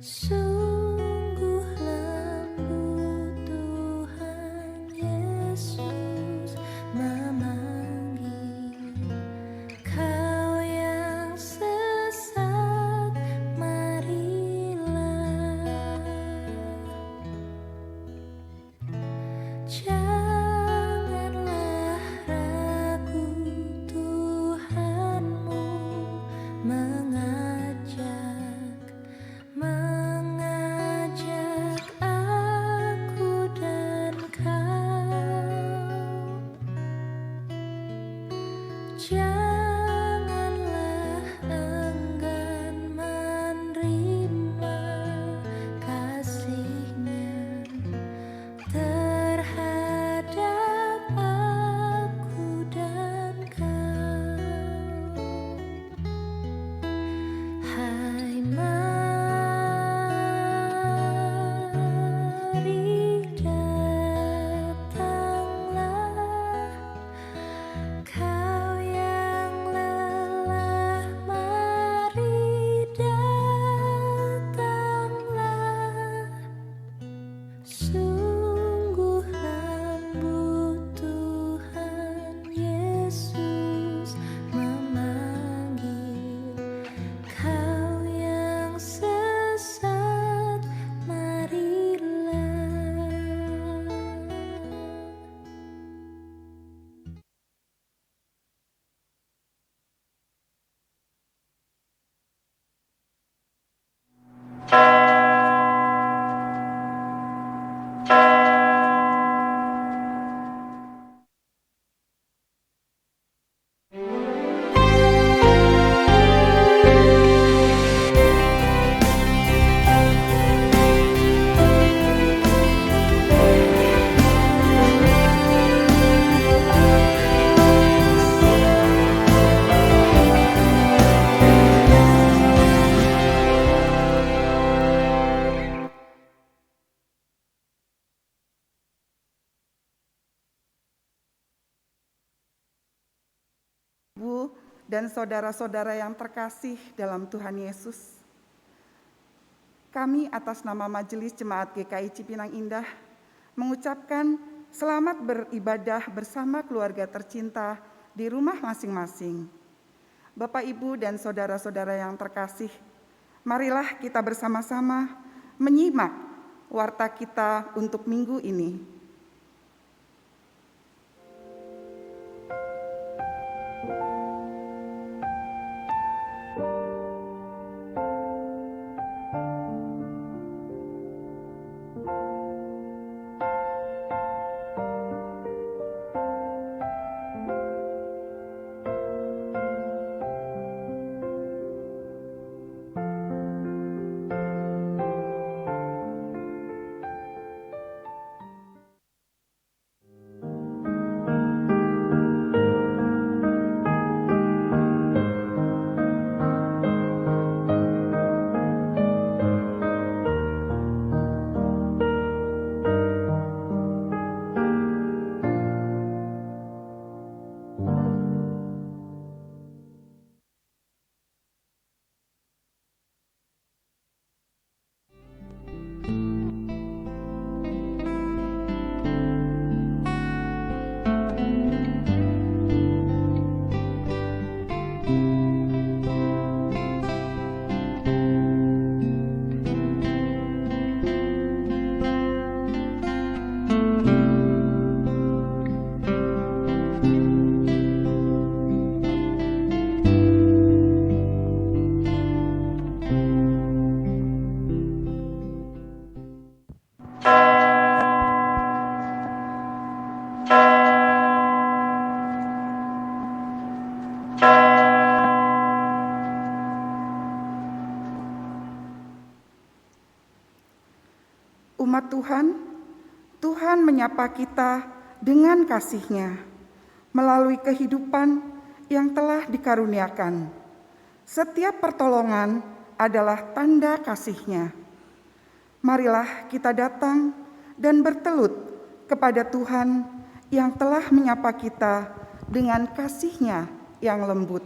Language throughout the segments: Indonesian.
Sungguh lembut Tuhan Yesus memanggil kau yang sesat, marilah. Janganlah ragu, Tuhanmu mengajak aku dan kau. Janganlah enggan menerima kasih-Nya terhadap aku dan kau. Hai, mari datanglah, kau yang lelah, mari datanglah. Sungguh lembut Tuhan Yesus memanggil kau yang sesat, marilah. Ibu dan saudara-saudara yang terkasih dalam Tuhan Yesus, kami atas nama Majelis Jemaat GKI Cipinang Indah mengucapkan selamat beribadah bersama keluarga tercinta di rumah masing-masing. Bapak, Ibu, dan saudara-saudara yang terkasih, marilah kita bersama-sama menyimak warta kita untuk minggu ini. Umat Tuhan, Tuhan menyapa kita dengan kasih-Nya melalui kehidupan yang telah dikaruniakan. Setiap pertolongan adalah tanda kasih-Nya. Marilah kita datang dan bertelut kepada Tuhan yang telah menyapa kita dengan kasih-Nya yang lembut.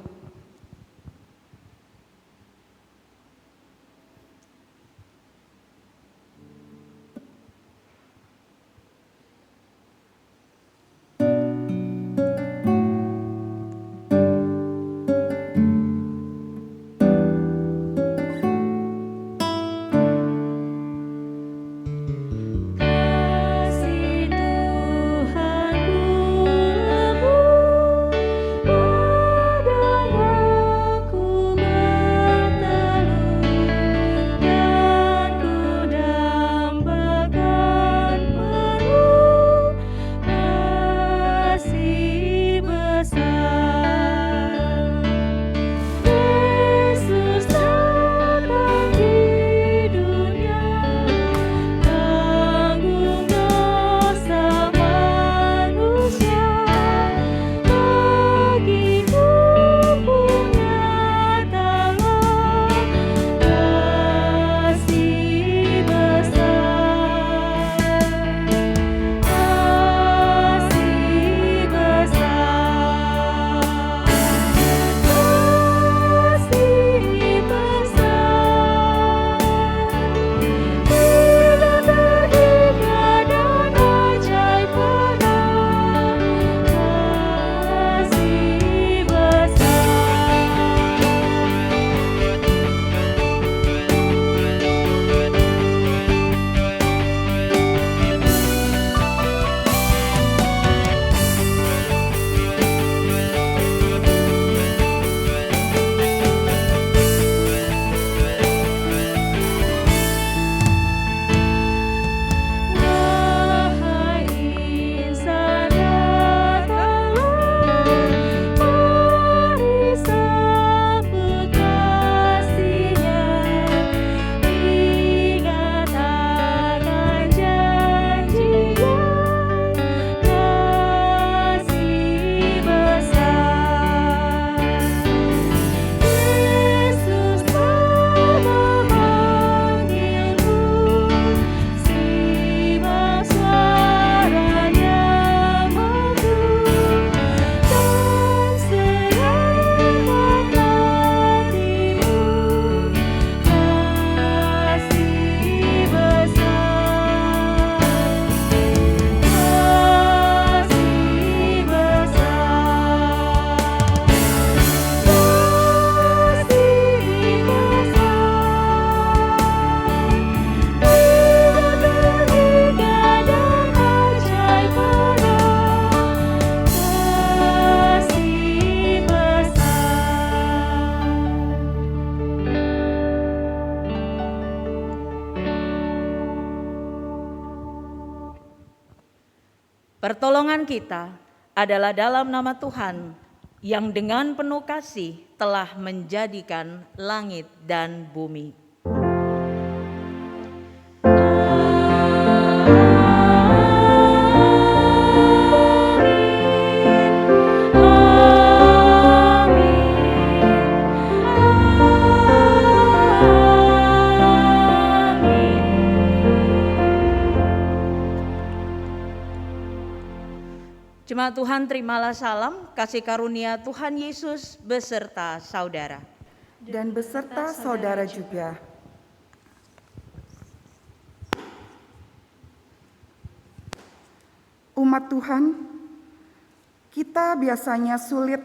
Pertolongan kita adalah dalam nama Tuhan yang dengan penuh kasih telah menjadikan langit dan bumi. Jemaat Tuhan, terimalah salam kasih karunia Tuhan Yesus beserta saudara. Dan beserta saudara juga. Umat Tuhan, kita biasanya sulit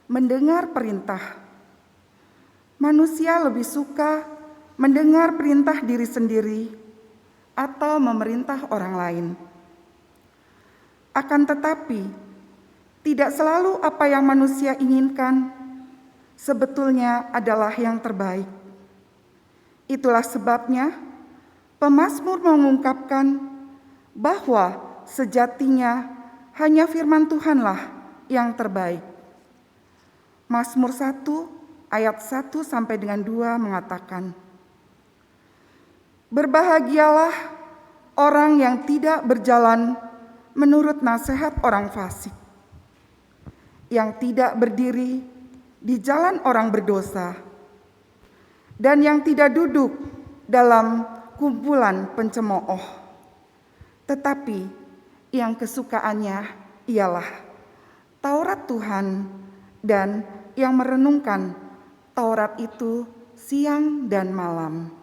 mendengar perintah. Manusia lebih suka mendengar perintah diri sendiri atau memerintah orang lain. Akan tetapi, tidak selalu apa yang manusia inginkan sebetulnya adalah yang terbaik. Itulah sebabnya pemazmur mengungkapkan bahwa sejatinya hanya firman Tuhanlah yang terbaik. Mazmur 1 ayat 1 sampai dengan 2 mengatakan, "Berbahagialah orang yang tidak berjalan menurut nasihat orang fasik, yang tidak berdiri di jalan orang berdosa, dan yang tidak duduk dalam kumpulan pencemooh, tetapi yang kesukaannya ialah Taurat Tuhan, dan yang merenungkan Taurat itu siang dan malam."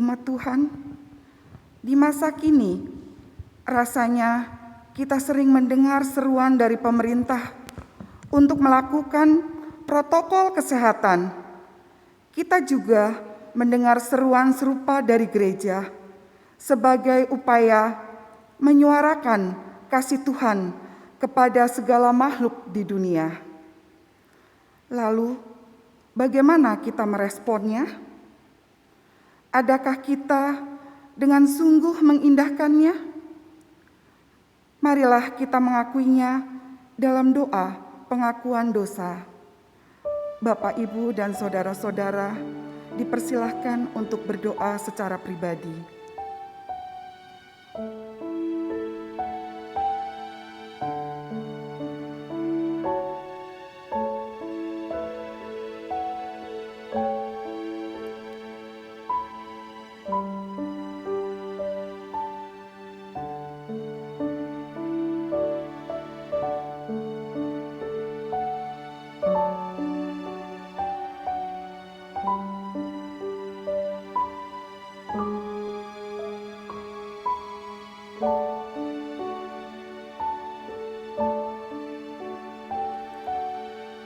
umat Tuhan, di masa kini rasanya kita sering mendengar seruan dari pemerintah untuk melakukan protokol kesehatan. Kita juga mendengar seruan serupa dari gereja sebagai upaya menyuarakan kasih Tuhan kepada segala makhluk di dunia. Lalu, bagaimana kita meresponnya? Adakah kita dengan sungguh mengindahkannya? Marilah kita mengakuinya dalam doa pengakuan dosa. Bapak, Ibu, dan saudara-saudara dipersilahkan untuk berdoa secara pribadi.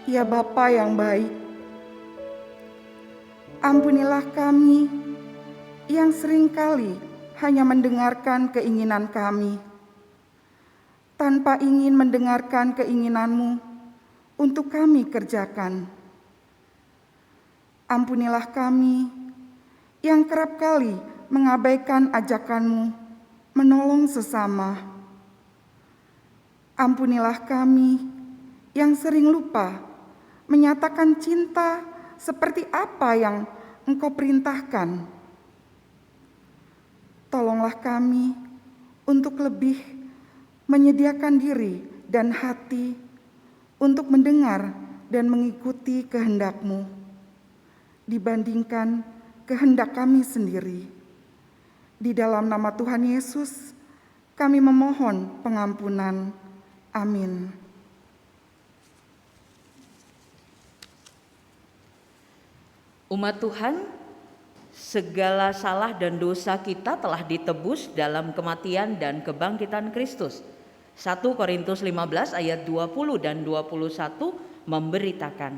Ya Bapa yang baik, ampunilah kami yang seringkali hanya mendengarkan keinginan kami, tanpa ingin mendengarkan keinginan-Mu untuk kami kerjakan. Ampunilah kami yang kerap kali mengabaikan ajakan-Mu menolong sesama. Ampunilah kami yang sering lupa menyatakan cinta seperti apa yang Engkau perintahkan. Tolonglah kami untuk lebih menyediakan diri dan hati untuk mendengar dan mengikuti kehendak-Mu dibandingkan kehendak kami sendiri. Di dalam nama Tuhan Yesus, kami memohon pengampunan. Amin. Umat Tuhan, segala salah dan dosa kita telah ditebus dalam kematian dan kebangkitan Kristus. 1 Korintus 15 ayat 20 dan 21 memberitakan.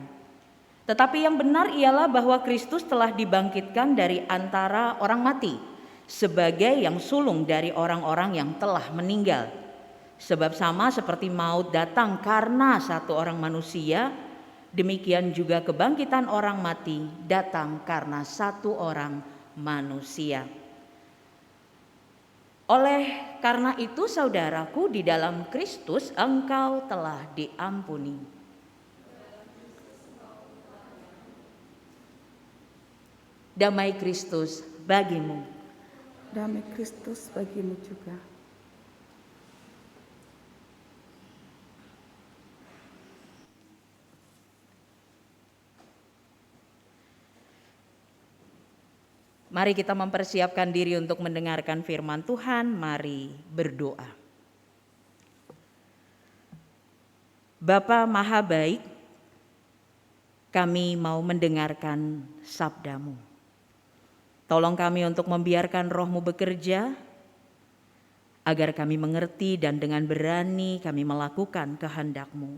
Tetapi yang benar ialah bahwa Kristus telah dibangkitkan dari antara orang mati, sebagai yang sulung dari orang-orang yang telah meninggal. Sebab sama seperti maut datang karena satu orang manusia, demikian juga kebangkitan orang mati datang karena satu orang manusia. Oleh karena itu, saudaraku, di dalam Kristus engkau telah diampuni. Damai Kristus bagimu. Damai Kristus bagimu juga. Mari kita mempersiapkan diri untuk mendengarkan firman Tuhan. Mari berdoa. Bapa Maha Baik, kami mau mendengarkan sabda-Mu. Tolong kami untuk membiarkan Roh-Mu bekerja, agar kami mengerti dan dengan berani kami melakukan kehendak-Mu.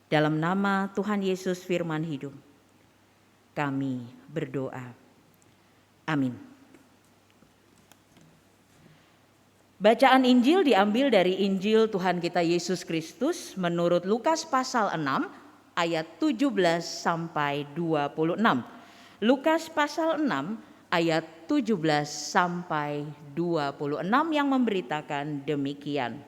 Dalam nama Tuhan Yesus firman hidup, kami berdoa. Amin. Bacaan Injil diambil dari Injil Tuhan kita Yesus Kristus menurut Lukas pasal 6 ayat 17 sampai 26. Lukas pasal 6 ayat 17 sampai 26 yang memberitakan demikian.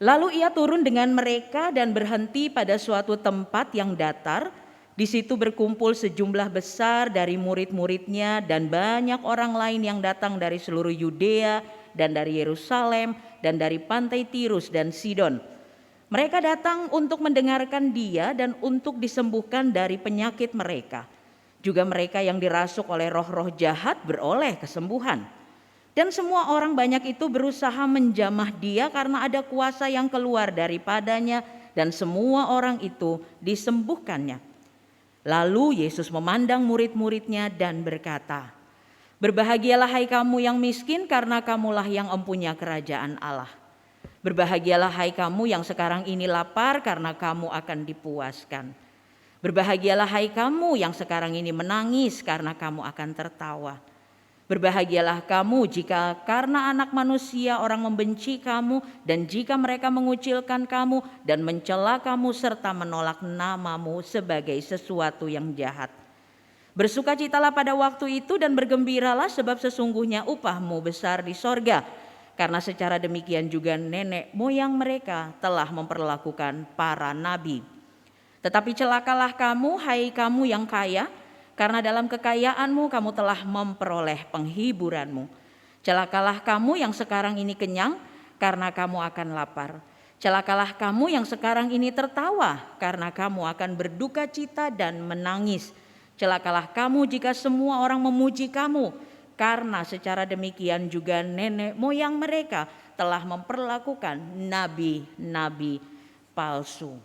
Lalu ia turun dengan mereka dan berhenti pada suatu tempat yang datar. Di situ berkumpul sejumlah besar dari murid-muridnya dan banyak orang lain yang datang dari seluruh Yudea dan dari Yerusalem dan dari pantai Tirus dan Sidon. Mereka datang untuk mendengarkan dia dan untuk disembuhkan dari penyakit mereka. Juga mereka yang dirasuk oleh roh-roh jahat beroleh kesembuhan. Dan semua orang banyak itu berusaha menjamah dia karena ada kuasa yang keluar daripadanya dan semua orang itu disembuhkannya. Lalu Yesus memandang murid-muridnya dan berkata, "Berbahagialah hai kamu yang miskin, karena kamulah yang empunya kerajaan Allah. Berbahagialah hai kamu yang sekarang ini lapar, karena kamu akan dipuaskan. Berbahagialah hai kamu yang sekarang ini menangis, karena kamu akan tertawa. Berbahagialah kamu jika karena Anak Manusia orang membenci kamu, dan jika mereka mengucilkan kamu dan mencela kamu serta menolak namamu sebagai sesuatu yang jahat. Bersukacitalah pada waktu itu dan bergembiralah, sebab sesungguhnya upahmu besar di sorga. Karena secara demikian juga nenek moyang mereka telah memperlakukan para nabi. Tetapi celakalah kamu, hai kamu yang kaya, karena dalam kekayaanmu kamu telah memperoleh penghiburanmu. Celakalah kamu yang sekarang ini kenyang, karena kamu akan lapar. Celakalah kamu yang sekarang ini tertawa, karena kamu akan berduka cita dan menangis. Celakalah kamu jika semua orang memuji kamu, karena secara demikian juga nenek moyang mereka telah memperlakukan nabi-nabi palsu."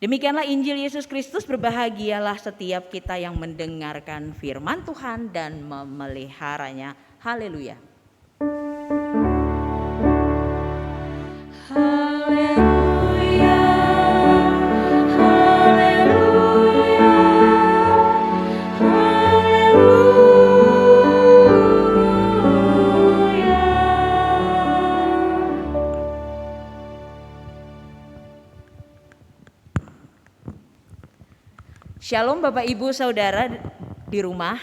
Demikianlah Injil Yesus Kristus. Berbahagialah setiap kita yang mendengarkan firman Tuhan dan memeliharanya. Haleluya. Haleluya. Haleluya. Shalom Bapak Ibu Saudara di rumah,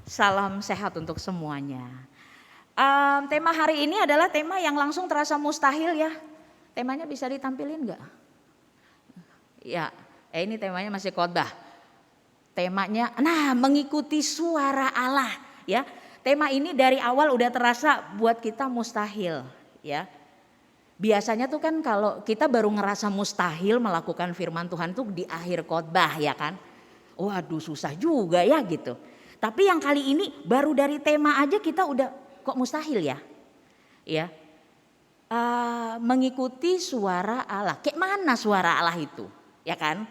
salam sehat untuk semuanya. Tema hari ini adalah tema yang langsung terasa mustahil ya. Temanya bisa ditampilin enggak? Ya, ini temanya masih khotbah. Temanya, mengikuti suara Allah ya. Tema ini dari awal udah terasa buat kita mustahil ya. Biasanya tuh kan kalau kita baru ngerasa mustahil melakukan firman Tuhan tuh di akhir khotbah ya kan. Waduh susah juga ya gitu. Tapi yang kali ini baru dari tema aja kita udah kok mustahil ya. Ya, mengikuti suara Allah. Kayak mana suara Allah itu? Ya kan?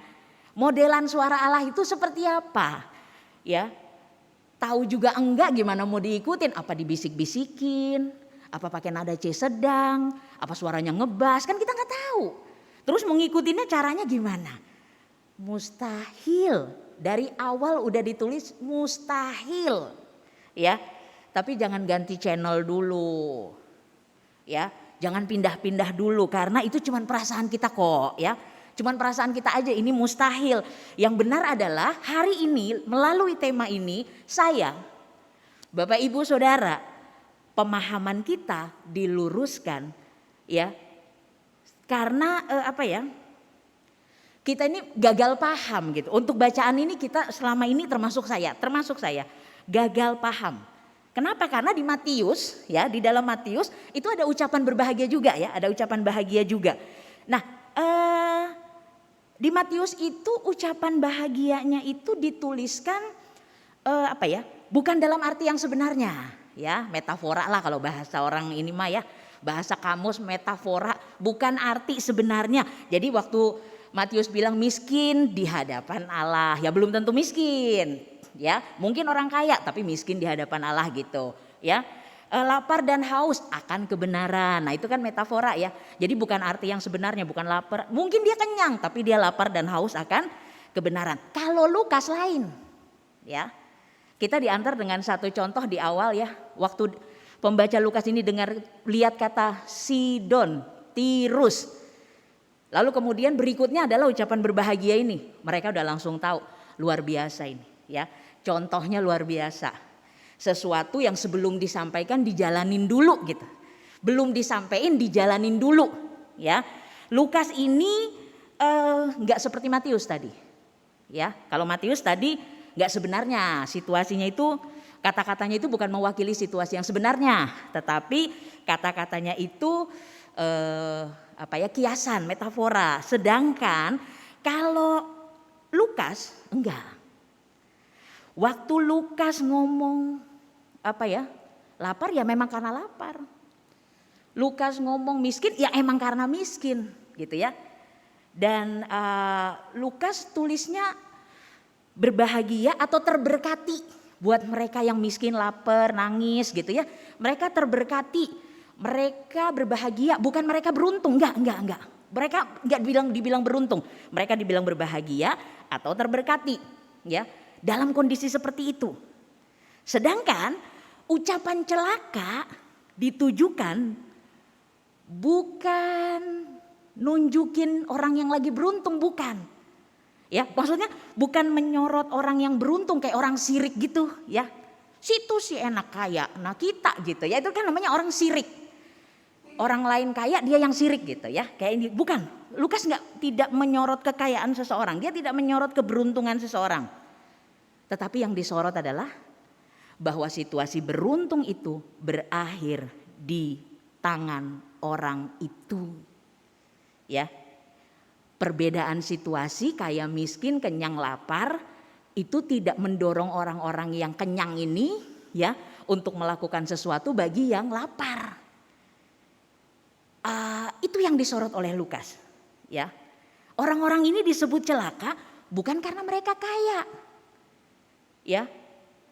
Modelan suara Allah itu seperti apa? Ya, tahu juga enggak gimana mau diikutin? Apa dibisik-bisikin? Apa pakai nada C sedang? Apa suaranya ngebas? Kan kita nggak tahu. Terus mengikutinya caranya gimana? Mustahil. Dari awal udah ditulis mustahil. Ya. Tapi jangan ganti channel dulu. Ya, jangan pindah-pindah dulu karena itu cuman perasaan kita kok, ya. Cuman perasaan kita aja, ini mustahil. Yang benar adalah hari ini melalui tema ini saya, Bapak Ibu Saudara, pemahaman kita diluruskan ya. Karena kita ini gagal paham gitu. Untuk bacaan ini kita selama ini termasuk saya gagal paham. Kenapa? Karena di Matius ya, di dalam Matius itu ada ucapan berbahagia juga ya, ada ucapan bahagia juga. Nah, di Matius itu ucapan bahagianya itu dituliskan bukan dalam arti yang sebenarnya ya, metafora lah kalau bahasa orang ini mah ya, bahasa kamus metafora, bukan arti sebenarnya. Jadi waktu Matius bilang miskin di hadapan Allah, ya belum tentu miskin, ya mungkin orang kaya tapi miskin di hadapan Allah gitu, ya. Lapar dan haus akan kebenaran, nah itu kan metafora ya. Jadi bukan arti yang sebenarnya, bukan lapar, mungkin dia kenyang tapi dia lapar dan haus akan kebenaran. Kalau Lukas lain, ya kita diantar dengan satu contoh di awal ya. Waktu pembaca Lukas ini lihat kata Sidon, Tirus. Lalu kemudian berikutnya adalah ucapan berbahagia ini. Mereka udah langsung tahu luar biasa ini ya. Contohnya luar biasa. Sesuatu yang sebelum disampaikan dijalanin dulu gitu. Belum disampaikan dijalanin dulu ya. Lukas ini enggak seperti Matius tadi. Ya, kalau Matius tadi enggak sebenarnya situasinya itu, kata-katanya itu bukan mewakili situasi yang sebenarnya, tetapi kata-katanya itu kiasan, metafora. Sedangkan kalau Lukas enggak. Waktu Lukas ngomong lapar ya memang karena lapar. Lukas ngomong miskin ya emang karena miskin gitu ya. Dan Lukas tulisnya berbahagia atau terberkati buat mereka yang miskin, lapar, nangis gitu ya. Mereka terberkati, mereka berbahagia, bukan mereka beruntung, enggak. Mereka enggak dibilang beruntung, mereka dibilang berbahagia atau terberkati ya. Dalam kondisi seperti itu. Sedangkan ucapan celaka ditujukan bukan nunjukin orang yang lagi beruntung, bukan. Ya, maksudnya bukan menyorot orang yang beruntung kayak orang sirik gitu ya. Situ sih enak kaya, nah kita gitu ya, itu kan namanya orang sirik. Orang lain kaya, dia yang sirik gitu ya. Kayak ini bukan. Lukas tidak menyorot kekayaan seseorang, dia tidak menyorot keberuntungan seseorang. Tetapi yang disorot adalah bahwa situasi beruntung itu berakhir di tangan orang itu. Ya. Perbedaan situasi kaya miskin, kenyang lapar itu tidak mendorong orang-orang yang kenyang ini ya untuk melakukan sesuatu bagi yang lapar. Itu yang disorot oleh Lukas ya. Orang-orang ini disebut celaka bukan karena mereka kaya. Ya.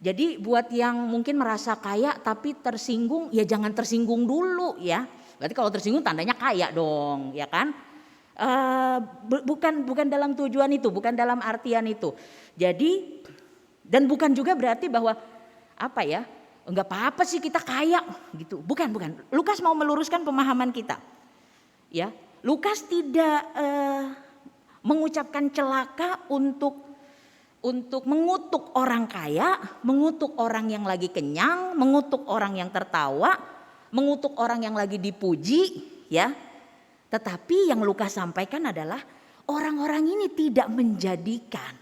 Jadi buat yang mungkin merasa kaya tapi tersinggung, ya jangan tersinggung dulu ya. Berarti kalau tersinggung tandanya kaya dong, ya kan? Bukan dalam tujuan itu, bukan dalam artian itu. Jadi dan bukan juga berarti bahwa apa ya? Enggak apa-apa sih kita kaya gitu. Bukan. Lukas mau meluruskan pemahaman kita. Ya, Lukas tidak mengucapkan celaka untuk mengutuk orang kaya, mengutuk orang yang lagi kenyang, mengutuk orang yang tertawa, mengutuk orang yang lagi dipuji, ya. Tetapi yang Lukas sampaikan adalah orang-orang ini tidak menjadikan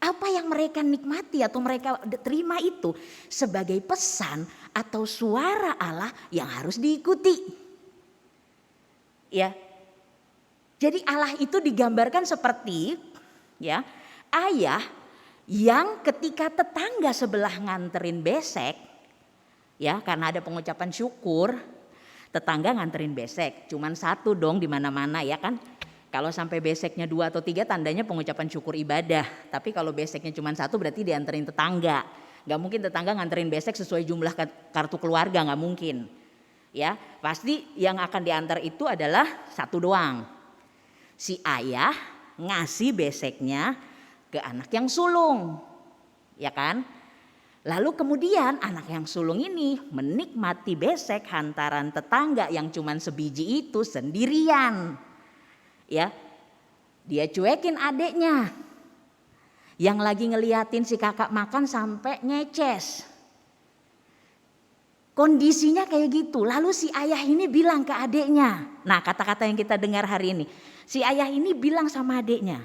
apa yang mereka nikmati atau mereka terima itu sebagai pesan atau suara Allah yang harus diikuti. Ya. Jadi Allah itu digambarkan seperti ya, ayah yang ketika tetangga sebelah nganterin besek, ya karena ada pengucapan syukur, tetangga nganterin besek, cuman satu dong di mana-mana ya kan. Kalau sampai beseknya 2 atau 3 tandanya pengucapan syukur ibadah. Tapi kalau beseknya cuma 1 berarti dianterin tetangga. Gak mungkin tetangga nganterin besek sesuai jumlah kartu keluarga, gak mungkin. Ya, pasti yang akan diantar itu adalah 1 doang. Si ayah ngasih beseknya ke anak yang sulung. Ya kan? Lalu kemudian anak yang sulung ini menikmati besek hantaran tetangga yang cuma sebiji itu sendirian. Ya, dia cuekin adeknya yang lagi ngeliatin si kakak makan sampai ngeces. Kondisinya kayak gitu. Lalu si ayah ini bilang ke adeknya. Nah, kata-kata yang kita dengar hari ini. Si ayah ini bilang sama adeknya,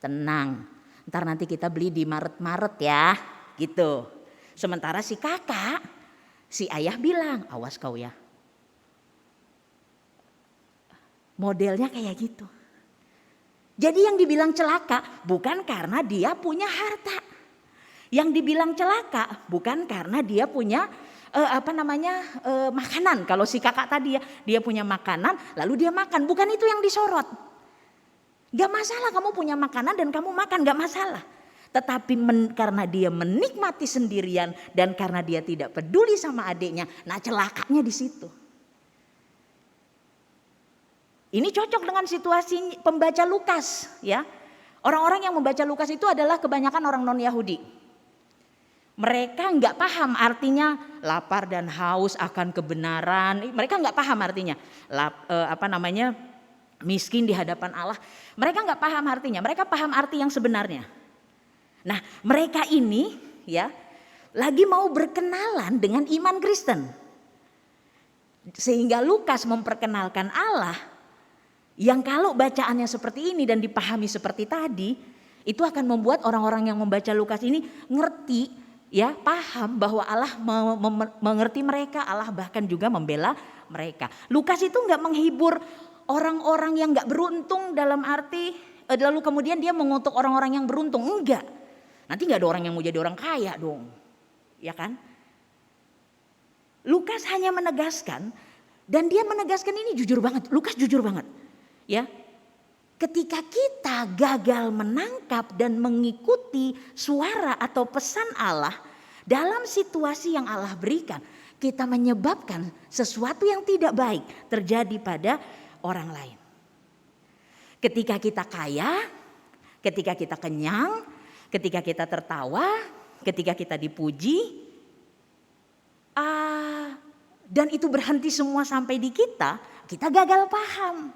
tenang, ntar nanti kita beli di Maret-Maret ya, gitu. Sementara si kakak, si ayah bilang, awas kau ya. Modelnya kayak gitu. Jadi yang dibilang celaka bukan karena dia punya harta. Yang dibilang celaka bukan karena dia punya makanan. Kalau si kakak tadi ya, dia punya makanan lalu dia makan. Bukan itu yang disorot. Gak masalah kamu punya makanan dan kamu makan, gak masalah. Tetapi karena dia menikmati sendirian dan karena dia tidak peduli sama adiknya, nah celakanya di situ. Ini cocok dengan situasi pembaca Lukas, ya. Orang-orang yang membaca Lukas itu adalah kebanyakan orang non-Yahudi. Mereka nggak paham artinya lapar dan haus akan kebenaran. Mereka nggak paham artinya miskin di hadapan Allah. Mereka nggak paham artinya. Mereka paham arti yang sebenarnya. Nah, mereka ini ya lagi mau berkenalan dengan iman Kristen. Sehingga Lukas memperkenalkan Allah yang kalau bacaannya seperti ini dan dipahami seperti tadi, itu akan membuat orang-orang yang membaca Lukas ini ngerti, ya, paham bahwa Allah mengerti mereka, Allah bahkan juga membela mereka. Lukas itu nggak menghibur orang-orang yang nggak beruntung dalam arti lalu kemudian dia mengutuk orang-orang yang beruntung, enggak. Nanti nggak ada orang yang mau jadi orang kaya dong, ya kan? Lukas hanya menegaskan dan dia menegaskan ini jujur banget. Lukas jujur banget. Ya, ketika kita gagal menangkap dan mengikuti suara atau pesan Allah dalam situasi yang Allah berikan, kita menyebabkan sesuatu yang tidak baik terjadi pada orang lain. Ketika kita kaya, ketika kita kenyang, ketika kita tertawa, ketika kita dipuji, dan itu berhenti semua sampai di kita gagal paham.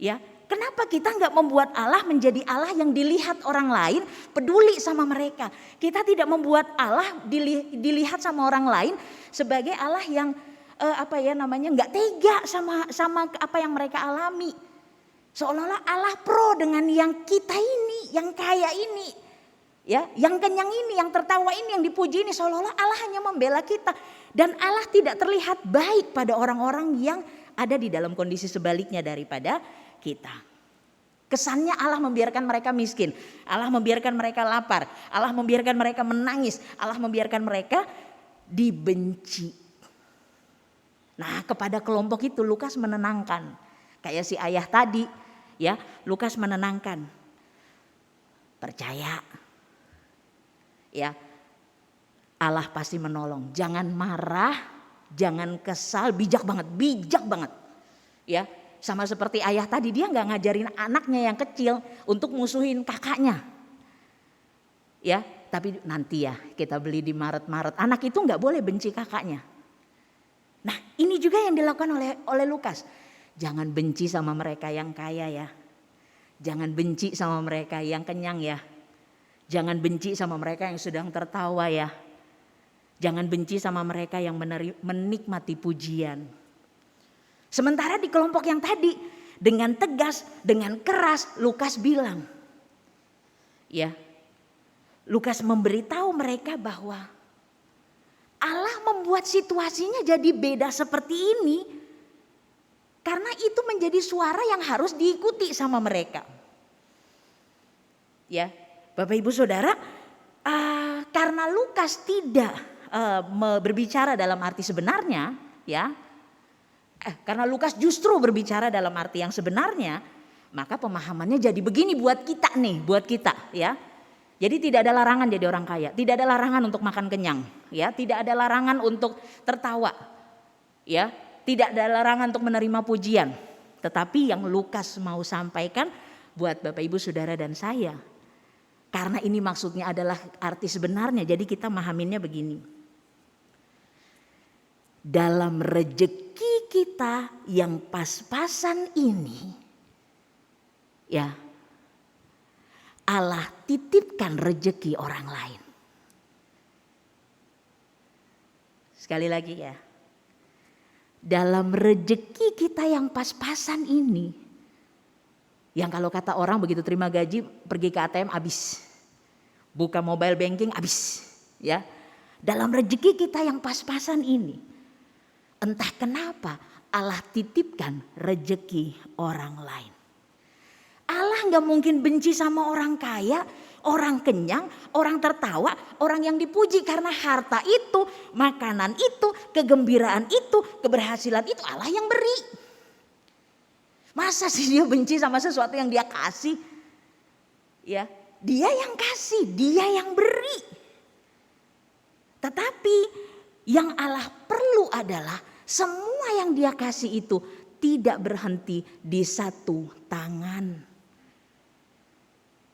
Ya, kenapa kita nggak membuat Allah menjadi Allah yang dilihat orang lain, peduli sama mereka? Kita tidak membuat Allah dilihat sama orang lain sebagai Allah yang nggak tega sama apa yang mereka alami. Seolah-olah Allah pro dengan yang kita ini, yang kaya ini, ya, yang kenyang ini, yang tertawa ini, yang dipuji ini. Seolah-olah Allah hanya membela kita dan Allah tidak terlihat baik pada orang-orang yang ada di dalam kondisi sebaliknya daripada kita. Kesannya Allah membiarkan mereka miskin, Allah membiarkan mereka lapar, Allah membiarkan mereka menangis, Allah membiarkan mereka dibenci. Nah, kepada kelompok itu Lukas menenangkan, kayak si ayah tadi. Ya, Lukas menenangkan. Percaya. Ya. Allah pasti menolong. Jangan marah, jangan kesal, bijak banget. Ya, sama seperti ayah tadi, dia nggak ngajarin anaknya yang kecil untuk musuhin kakaknya. Ya, tapi nanti ya kita beli di Maret. Anak itu nggak boleh benci kakaknya. Nah, ini juga yang dilakukan oleh Lukas. Jangan benci sama mereka yang kaya ya. Jangan benci sama mereka yang kenyang ya. Jangan benci sama mereka yang sedang tertawa ya. Jangan benci sama mereka yang menikmati pujian. Sementara di kelompok yang tadi, dengan tegas, dengan keras Lukas bilang. Ya, Lukas memberitahu mereka bahwa Allah membuat situasinya jadi beda seperti ini. Karena itu menjadi suara yang harus diikuti sama mereka. Ya, Bapak Ibu Saudara, karena Lukas tidak berbicara dalam arti sebenarnya, ya, karena Lukas justru berbicara dalam arti yang sebenarnya, maka pemahamannya jadi begini buat kita nih, buat kita, ya. Jadi tidak ada larangan jadi orang kaya, tidak ada larangan untuk makan kenyang, ya, tidak ada larangan untuk tertawa, ya. Tidak ada larangan untuk menerima pujian. Tetapi yang Lukas mau sampaikan buat Bapak Ibu Saudara dan saya. Karena ini maksudnya adalah arti sebenarnya. Jadi kita mahaminnya begini. Dalam rejeki kita yang pas-pasan ini. Ya. Allah titipkan rejeki orang lain. Sekali lagi ya. Dalam rejeki kita yang pas-pasan ini, yang kalau kata orang begitu terima gaji pergi ke ATM habis, buka mobile banking habis, ya. Dalam rejeki kita yang pas-pasan ini, entah kenapa Allah titipkan rejeki orang lain. Allah nggak mungkin benci sama orang kaya, orang kenyang, orang tertawa, orang yang dipuji karena harta itu, makanan itu, kegembiraan itu, keberhasilan itu Allah yang beri. Masa sih dia benci sama sesuatu yang dia kasih? Ya, dia yang kasih, dia yang beri. Tetapi yang Allah perlu adalah semua yang dia kasih itu tidak berhenti di satu tangan.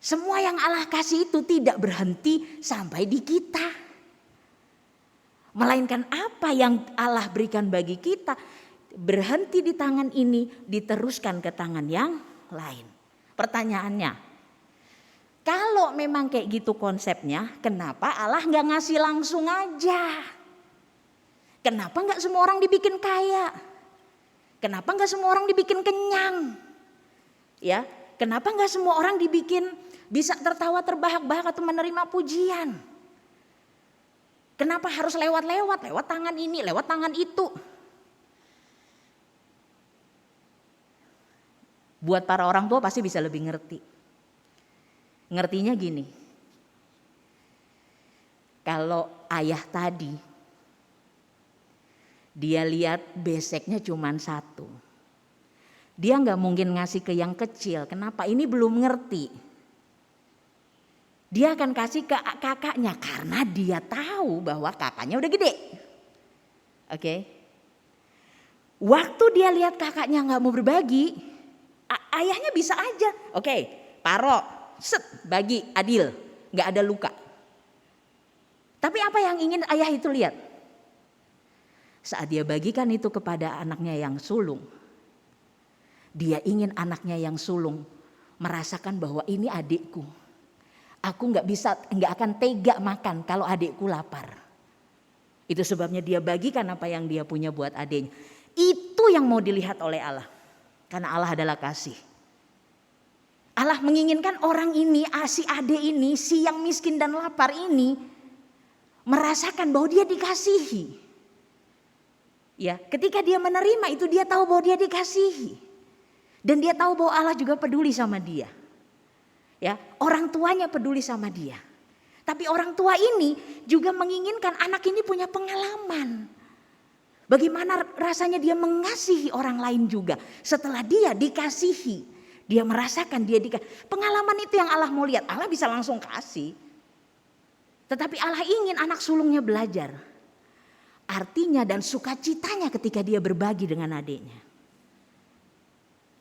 Semua yang Allah kasih itu tidak berhenti sampai di kita. Melainkan apa yang Allah berikan bagi kita berhenti di tangan ini diteruskan ke tangan yang lain. Pertanyaannya, kalau memang kayak gitu konsepnya, kenapa Allah nggak ngasih langsung aja? Kenapa nggak semua orang dibikin kaya? Kenapa nggak semua orang dibikin kenyang? Ya, kenapa nggak semua orang dibikin bisa tertawa terbahak-bahak atau menerima pujian? Kenapa harus lewat tangan ini, lewat tangan itu? Buat para orang tua pasti bisa lebih ngerti. Ngertinya gini. Kalau ayah tadi, dia lihat beseknya cuma satu. Dia nggak mungkin ngasih ke yang kecil. Kenapa? Ini belum ngerti. Dia akan kasih ke kakaknya karena dia tahu bahwa kakaknya udah gede. Oke. Waktu dia lihat kakaknya nggak mau berbagi, ayahnya bisa aja. Oke, paro, set, bagi, adil, nggak ada luka. Tapi apa yang ingin ayah itu lihat? Saat dia bagikan itu kepada anaknya yang sulung, dia ingin anaknya yang sulung merasakan bahwa ini adikku. Aku nggak akan tega makan kalau adikku lapar. Itu sebabnya dia bagikan apa yang dia punya buat adiknya. Itu yang mau dilihat oleh Allah. Karena Allah adalah kasih. Allah menginginkan orang ini, si adik ini, si yang miskin dan lapar ini merasakan bahwa dia dikasihi. Ya, ketika dia menerima itu dia tahu bahwa dia dikasihi. Dan dia tahu bahwa Allah juga peduli sama dia. Ya, orang tuanya peduli sama dia. Tapi orang tua ini juga menginginkan anak ini punya pengalaman. Bagaimana rasanya dia mengasihi orang lain juga. Setelah dia dikasihi, dia merasakan dia dikasihi. Pengalaman itu yang Allah mau lihat. Allah bisa langsung kasih. Tetapi Allah ingin anak sulungnya belajar. Artinya dan sukacitanya ketika dia berbagi dengan adiknya.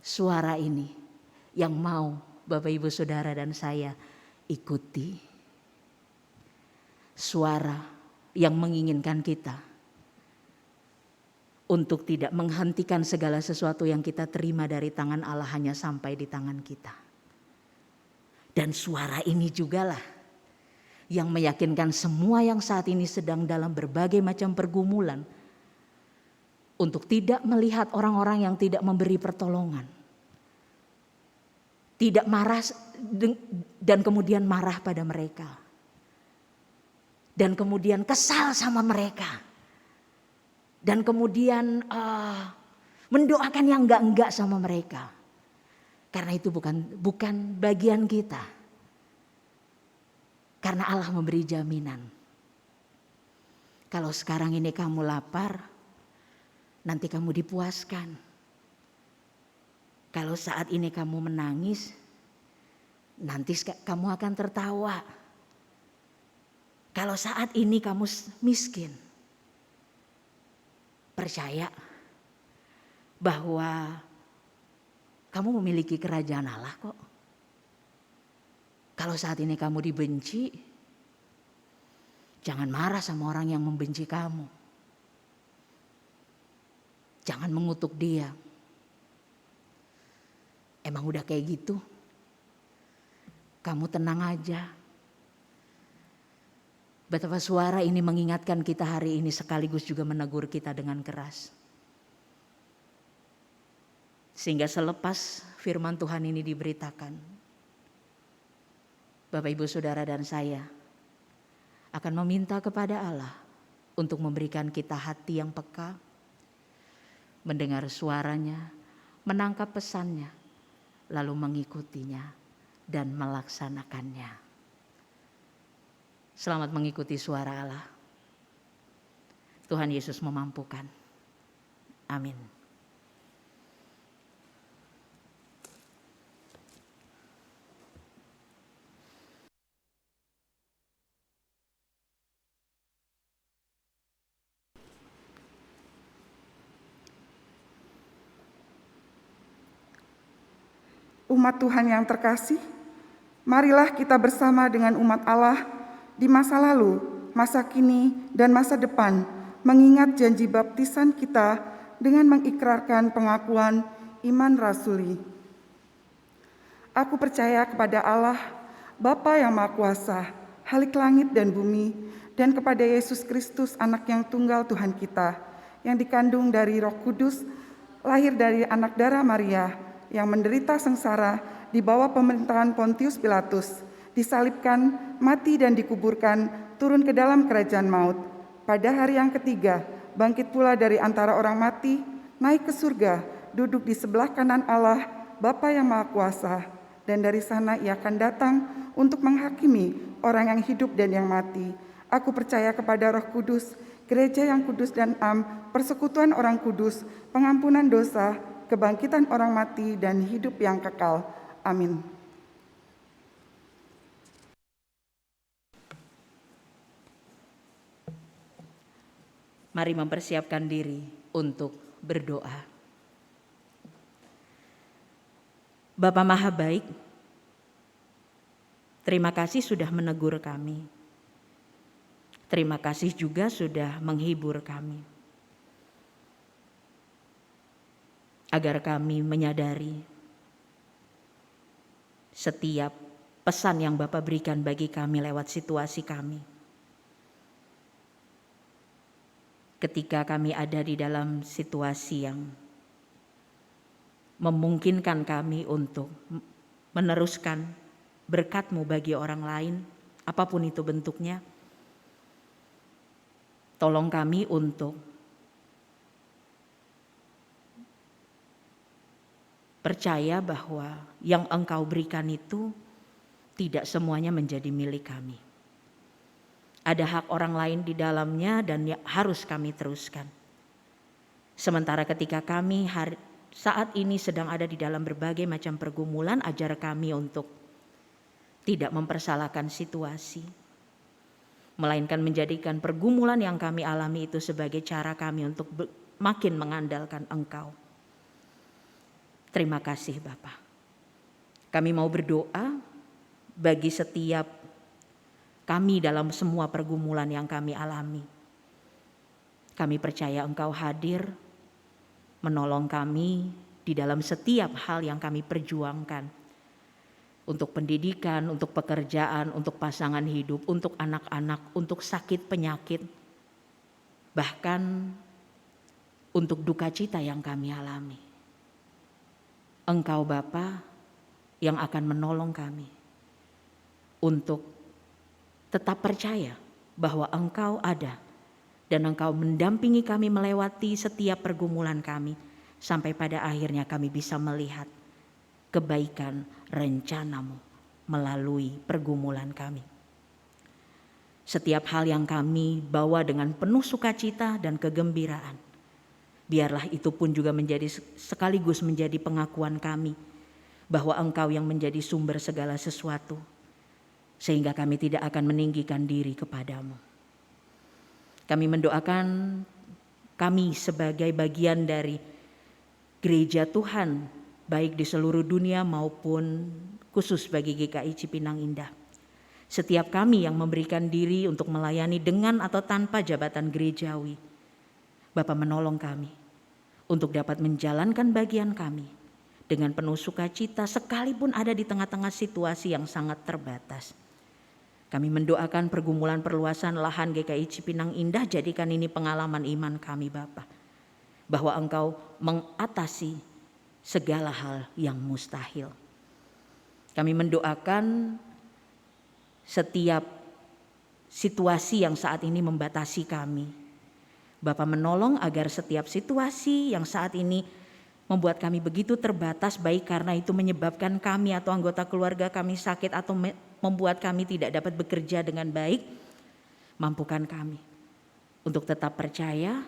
Suara ini yang mau Bapak Ibu Saudara dan saya ikuti. Suara yang menginginkan kita untuk tidak menghentikan segala sesuatu yang kita terima dari tangan Allah hanya sampai di tangan kita. Dan suara ini jugalah yang meyakinkan semua yang saat ini sedang dalam berbagai macam pergumulan untuk tidak melihat orang-orang yang tidak memberi pertolongan. Tidak marah dan kemudian marah pada mereka. Dan kemudian kesal sama mereka. Dan kemudian mendoakan yang enggak-enggak sama mereka. Karena itu bukan bagian kita. Karena Allah memberi jaminan. Kalau sekarang ini kamu lapar, nanti kamu dipuaskan. Kalau saat ini kamu menangis, nanti kamu akan tertawa. Kalau saat ini kamu miskin, percaya bahwa kamu memiliki kerajaan Allah kok. Kalau saat ini kamu dibenci, jangan marah sama orang yang membenci kamu. Jangan mengutuk dia. Emang udah kayak gitu? Kamu tenang aja. Betapa suara ini mengingatkan kita hari ini sekaligus juga menegur kita dengan keras. Sehingga selepas firman Tuhan ini diberitakan, Bapak Ibu Saudara dan saya akan meminta kepada Allah untuk memberikan kita hati yang peka, mendengar suaranya, menangkap pesannya, lalu mengikutinya dan melaksanakannya. Selamat mengikuti suara Allah. Tuhan Yesus memampukan. Amin. Umat Tuhan yang terkasih, marilah kita bersama dengan umat Allah di masa lalu, masa kini, dan masa depan mengingat janji baptisan kita dengan mengikrarkan pengakuan iman rasuli. Aku percaya kepada Allah, Bapa yang Maha Kuasa, Halik langit dan bumi, dan kepada Yesus Kristus, Anak yang tunggal Tuhan kita, yang dikandung dari Roh Kudus, lahir dari anak darah Maria, yang menderita sengsara di bawah pemerintahan Pontius Pilatus, disalibkan, mati dan dikuburkan, turun ke dalam kerajaan maut. Pada hari yang ketiga, bangkit pula dari antara orang mati, naik ke surga, duduk di sebelah kanan Allah, Bapa yang Maha Kuasa, dan dari sana ia akan datang untuk menghakimi orang yang hidup dan yang mati. Aku percaya kepada Roh Kudus, gereja yang kudus dan am, persekutuan orang kudus, pengampunan dosa, kebangkitan orang mati, dan hidup yang kekal. Amin. Mari mempersiapkan diri untuk berdoa. Bapa Maha Baik, terima kasih sudah menegur kami. Terima kasih juga sudah menghibur kami. Agar kami menyadari setiap pesan yang Bapa berikan bagi kami lewat situasi kami. Ketika kami ada di dalam situasi yang memungkinkan kami untuk meneruskan berkat-Mu bagi orang lain, apapun itu bentuknya, tolong kami untuk percaya bahwa yang Engkau berikan itu tidak semuanya menjadi milik kami. Ada hak orang lain di dalamnya dan harus kami teruskan. Sementara ketika kami saat ini sedang ada di dalam berbagai macam pergumulan, ajar kami untuk tidak mempersalahkan situasi, melainkan menjadikan pergumulan yang kami alami itu sebagai cara kami untuk makin mengandalkan Engkau. Terima kasih Bapa. Kami mau berdoa bagi setiap kami dalam semua pergumulan yang kami alami. Kami percaya Engkau hadir menolong kami di dalam setiap hal yang kami perjuangkan. Untuk pendidikan, untuk pekerjaan, untuk pasangan hidup, untuk anak-anak, untuk sakit penyakit. Bahkan untuk duka cita yang kami alami. Engkau Bapa yang akan menolong kami untuk tetap percaya bahwa Engkau ada dan Engkau mendampingi kami melewati setiap pergumulan kami sampai pada akhirnya kami bisa melihat kebaikan rencana-Mu melalui pergumulan kami. Setiap hal yang kami bawa dengan penuh sukacita dan kegembiraan, biarlah itu pun juga menjadi sekaligus menjadi pengakuan kami bahwa Engkau yang menjadi sumber segala sesuatu, sehingga kami tidak akan meninggikan diri kepadamu. Kami mendoakan kami sebagai bagian dari gereja Tuhan, baik di seluruh dunia maupun khusus bagi GKI Cipinang Indah. Setiap kami yang memberikan diri untuk melayani dengan atau tanpa jabatan gerejawi, Bapa menolong kami untuk dapat menjalankan bagian kami dengan penuh sukacita sekalipun ada di tengah-tengah situasi yang sangat terbatas. Kami mendoakan pergumulan perluasan lahan GKI Cipinang Indah, jadikan ini pengalaman iman kami Bapa, bahwa Engkau mengatasi segala hal yang mustahil. Kami mendoakan setiap situasi yang saat ini membatasi kami, Bapa menolong agar setiap situasi yang saat ini membuat kami begitu terbatas, baik karena itu menyebabkan kami atau anggota keluarga kami sakit atau membuat kami tidak dapat bekerja dengan baik, mampukan kami untuk tetap percaya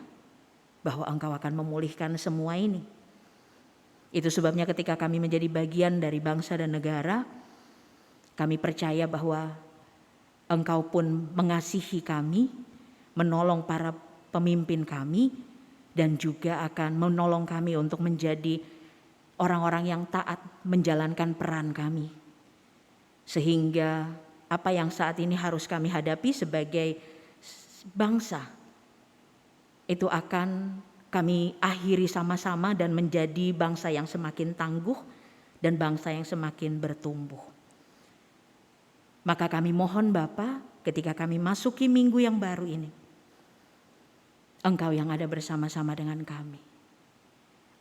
bahwa Engkau akan memulihkan semua ini. Itu sebabnya ketika kami menjadi bagian dari bangsa dan negara, kami percaya bahwa Engkau pun mengasihi kami, menolong para pemimpin kami, dan juga akan menolong kami untuk menjadi orang-orang yang taat menjalankan peran kami. Sehingga apa yang saat ini harus kami hadapi sebagai bangsa, itu akan kami akhiri sama-sama dan menjadi bangsa yang semakin tangguh dan bangsa yang semakin bertumbuh. Maka kami mohon Bapa, ketika kami masuki minggu yang baru ini, Engkau yang ada bersama-sama dengan kami.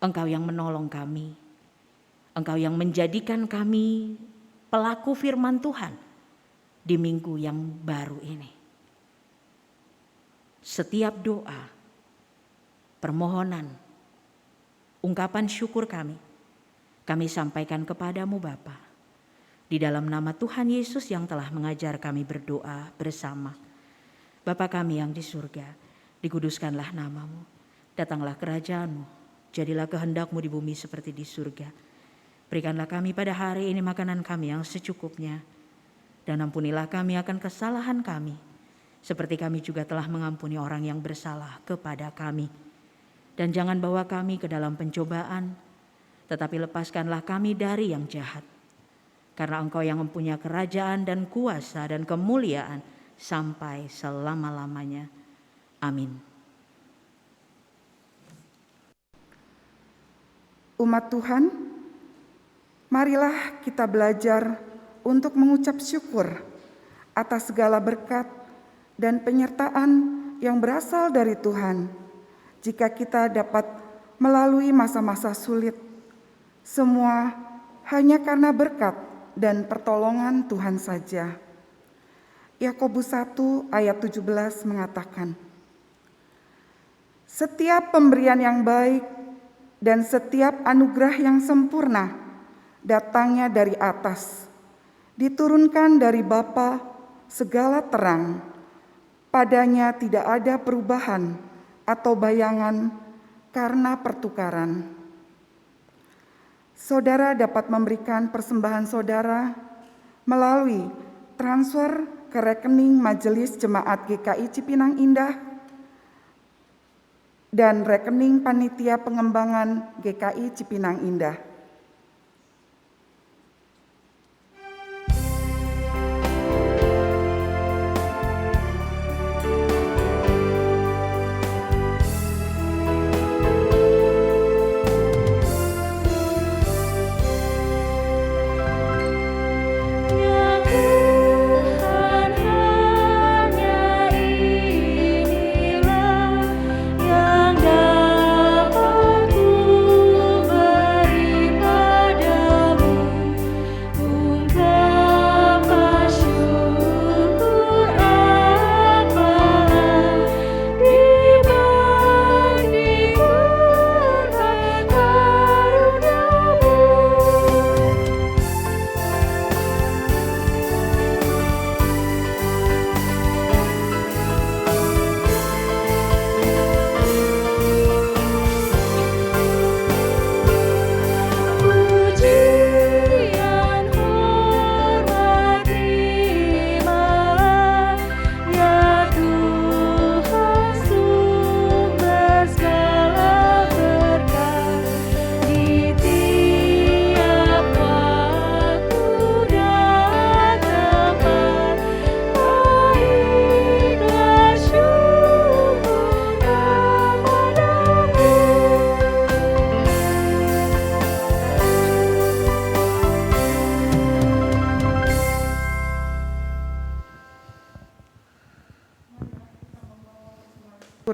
Engkau yang menolong kami. Engkau yang menjadikan kami pelaku firman Tuhan di minggu yang baru ini. Setiap doa, permohonan, ungkapan syukur kami sampaikan kepadamu Bapa. Di dalam nama Tuhan Yesus yang telah mengajar kami berdoa bersama. Bapa kami yang di surga, dikuduskanlah namamu, datanglah kerajaanmu, jadilah kehendak-Mu di bumi seperti di surga. Berikanlah kami pada hari ini makanan kami yang secukupnya, dan ampunilah kami akan kesalahan kami, seperti kami juga telah mengampuni orang yang bersalah kepada kami. Dan jangan bawa kami ke dalam pencobaan, tetapi lepaskanlah kami dari yang jahat. Karena Engkau yang mempunyai kerajaan dan kuasa dan kemuliaan sampai selama-lamanya. Amin. Umat Tuhan, marilah kita belajar untuk mengucap syukur atas segala berkat dan penyertaan yang berasal dari Tuhan. Jika kita dapat melalui masa-masa sulit, semua hanya karena berkat dan pertolongan Tuhan saja. Yakobus 1 ayat 17 mengatakan, setiap pemberian yang baik dan setiap anugerah yang sempurna datangnya dari atas, diturunkan dari Bapa segala terang. Padanya tidak ada perubahan atau bayangan karena pertukaran. Saudara dapat memberikan persembahan saudara melalui transfer ke rekening Majelis Jemaat GKI Cipinang Indah dan rekening Panitia Pengembangan GKI Cipinang Indah.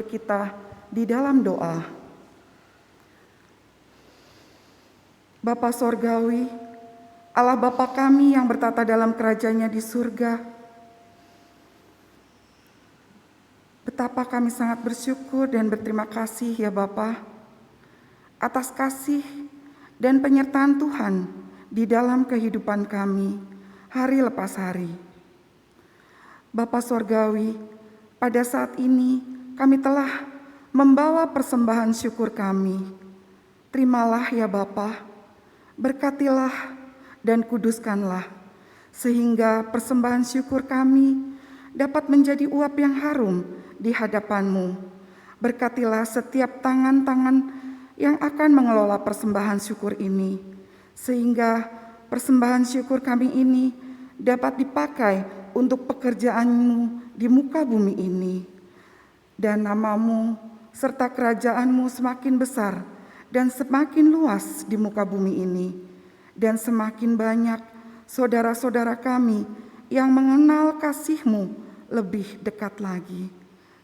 Kita di dalam doa. Bapa Sorgawi, Allah Bapa kami yang bertata dalam kerajaan-Nya di surga, betapa kami sangat bersyukur dan berterima kasih ya Bapa atas kasih dan penyertaan Tuhan di dalam kehidupan kami hari lepas hari. Bapa Sorgawi, pada saat ini kami telah membawa persembahan syukur kami. Terimalah ya Bapa, berkatilah dan kuduskanlah, sehingga persembahan syukur kami dapat menjadi uap yang harum di hadapan-Mu. Berkatilah setiap tangan-tangan yang akan mengelola persembahan syukur ini, sehingga persembahan syukur kami ini dapat dipakai untuk pekerjaan-Mu di muka bumi ini. Dan nama-Mu serta kerajaan-Mu semakin besar dan semakin luas di muka bumi ini. Dan semakin banyak saudara-saudara kami yang mengenal kasih-Mu lebih dekat lagi.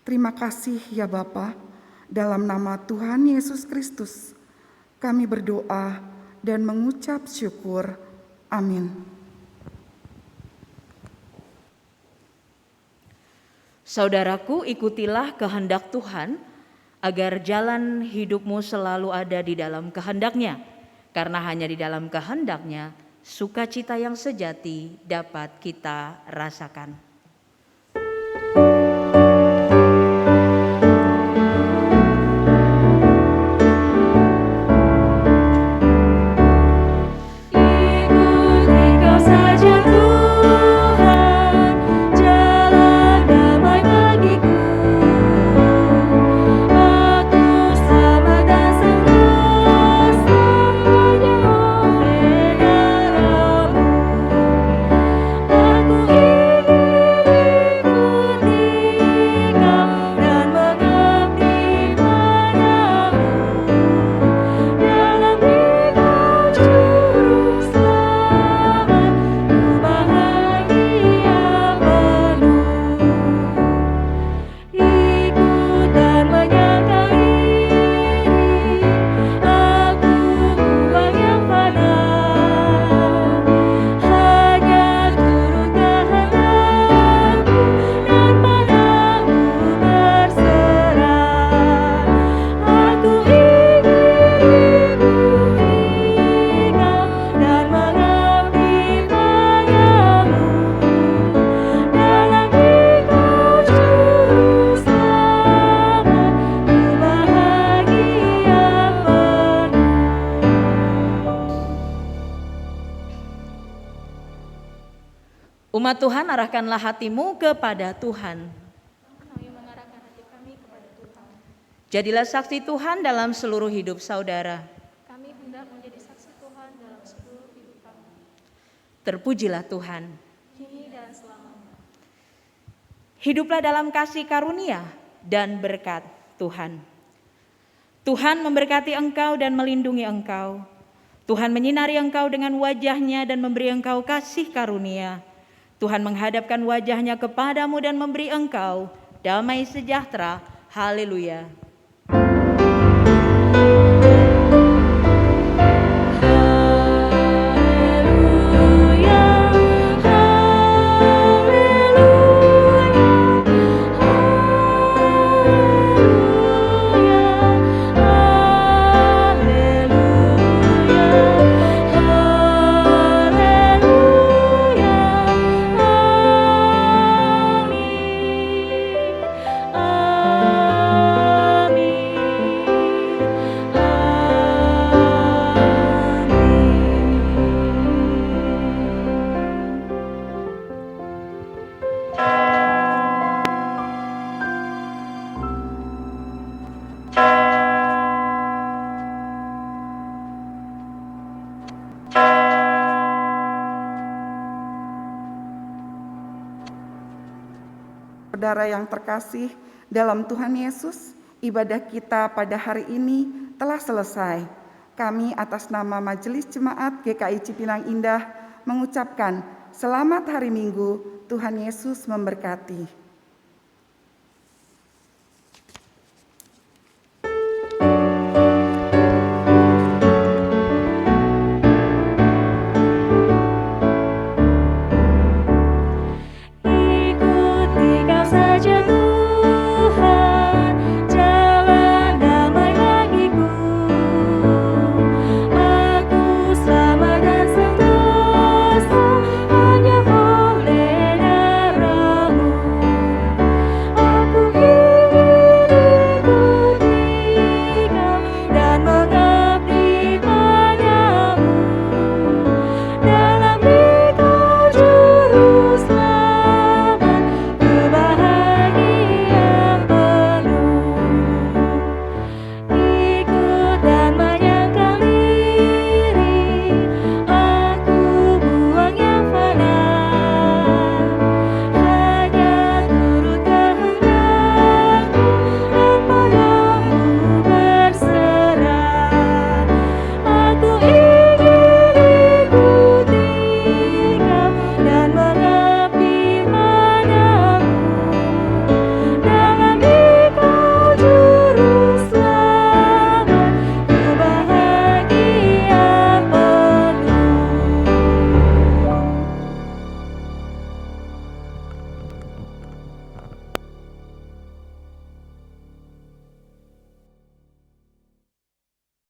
Terima kasih ya Bapa, dalam nama Tuhan Yesus Kristus kami berdoa dan mengucap syukur. Amin. Saudaraku, ikutilah kehendak Tuhan agar jalan hidupmu selalu ada di dalam kehendak-Nya. Karena hanya di dalam kehendak-Nya sukacita yang sejati dapat kita rasakan. Umat Tuhan, arahkanlah hatimu kepada Tuhan. Kami mengarahkan hati kami kepada Tuhan. Jadilah saksi Tuhan dalam seluruh hidup saudara. Kami hendak menjadi saksi Tuhan dalam seluruh hidup kami, Terpujilah Tuhan. kini dan selamanya. Hiduplah dalam kasih karunia dan berkat Tuhan. Tuhan memberkati engkau dan melindungi engkau. Tuhan menyinari engkau dengan wajah-Nya dan memberi engkau kasih karunia. Tuhan menghadapkan wajah-Nya kepadamu dan memberi engkau damai sejahtera. Haleluya. Saudara yang terkasih dalam Tuhan Yesus, ibadah kita pada hari ini telah selesai. Kami atas nama Majelis Jemaat GKI Cipinang Indah mengucapkan selamat hari Minggu, Tuhan Yesus memberkati.